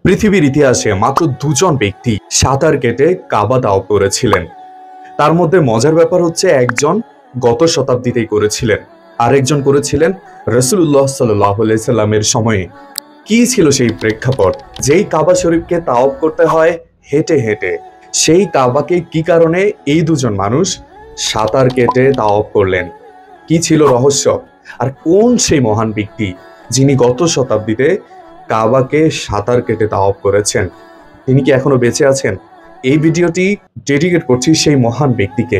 পৃথিবীর ইতিহাসে মাত্র দুজন ব্যক্তি সাঁতার কেটে কাবা তাওয়াফ করেছিলেন। তার মধ্যে মজার ব্যাপার হচ্ছে একজন গত শতাব্দীতেই করেছিলেন, আরেকজন করেছিলেন রাসূলুল্লাহ সাল্লাল্লাহু আলাইহি সাল্লামের সময়ে। কি ছিল সেই প্রেক্ষাপট? যেই কাবা শরীফকে তাওয়াফ করতে হয় হেঁটে হেঁটে, সেই কাবাকে কি কারণে এই দুজন মানুষ সাঁতার কেটে তাওয়াফ করলেন? কি ছিল রহস্য? আর কোন সেই মহান ব্যক্তি যিনি গত শতাব্দীতে কাবাকে সাঁতার কেটে তাওয়াফ করেছেন? তিনি কি এখনো বেঁচে আছেন? এই ভিডিওটি ডেডিকেট করছি সেই মহান ব্যক্তিকে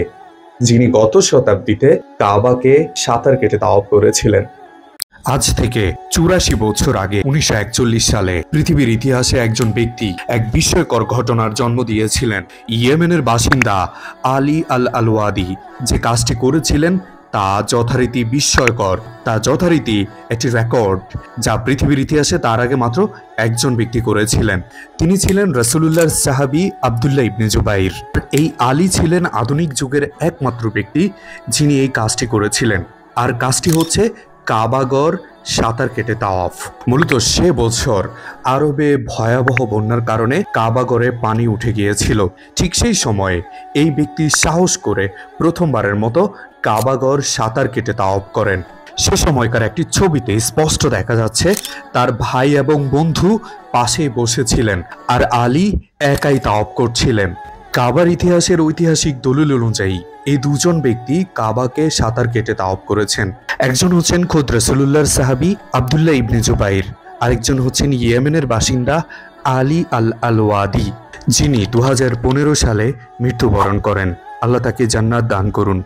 যিনি গত শতাব্দীতে কাবাকে সাঁতার কেটে তাওয়াফ করেছিলেন। আজ থেকে ৮৪ বছর আগে ১৯৪১ সালে পৃথিবীর ইতিহাসে একজন ব্যক্তি এক বিস্ময়কর ঘটনার জন্ম দিয়েছিলেন। ইয়েমেনের বাসিন্দা আলী আল আলওয়াদি যে কাজটি করেছিলেন তা যথারীতি বিস্ময়কর, তা যথারীতি একটি রেকর্ড যা পৃথিবীর ইতিহাসে তার আগে মাত্র একজন ব্যক্তি করেছিলেন। তিনি ছিলেন রাসূলুল্লাহর সাহাবী আব্দুল্লাহ ইবনে জুবাইর। এই আলী ছিলেন আধুনিক যুগের একমাত্র ব্যক্তি যিনি এই কাজটি করেছিলেন, আর কাজটি হচ্ছে কাবাগর সাঁতার কেটে তাওয়াফ। মূলত সে বছর আরবে ভয়াবহ বন্যার কারণে কাবাগরে পানি উঠে গিয়েছিল। ঠিক সেই সময়ে এই ব্যক্তি সাহস করে প্রথমবারের মতো কাবাগর সাঁতার কেটে তাওয়াফ করেন। সে সময়কার একটি ছবিতে স্পষ্ট দেখা যাচ্ছে তার ভাই এবং বন্ধু পাশেই বসেছিলেন, আর আলী একাই তাওয়াফ করছিলেন। কাবার ইতিহাসের ঐতিহাসিক দলিল অনুযায়ী এই দুজন ব্যক্তি কাবাকে সাঁতার কেটে তাওয়াফ করেছেন। একজন হচ্ছেন খোদ রাসূলুল্লাহর সাহাবী আব্দুল্লাহ ইবনে জুবাইর, আরেকজন হচ্ছেন ইয়েমেনের বাসিন্দা আলী আল আলওয়াদি, যিনি ২০১৫ সালে মৃত্যুবরণ করেন। আল্লাহ তাকে জান্নাত দান করুন।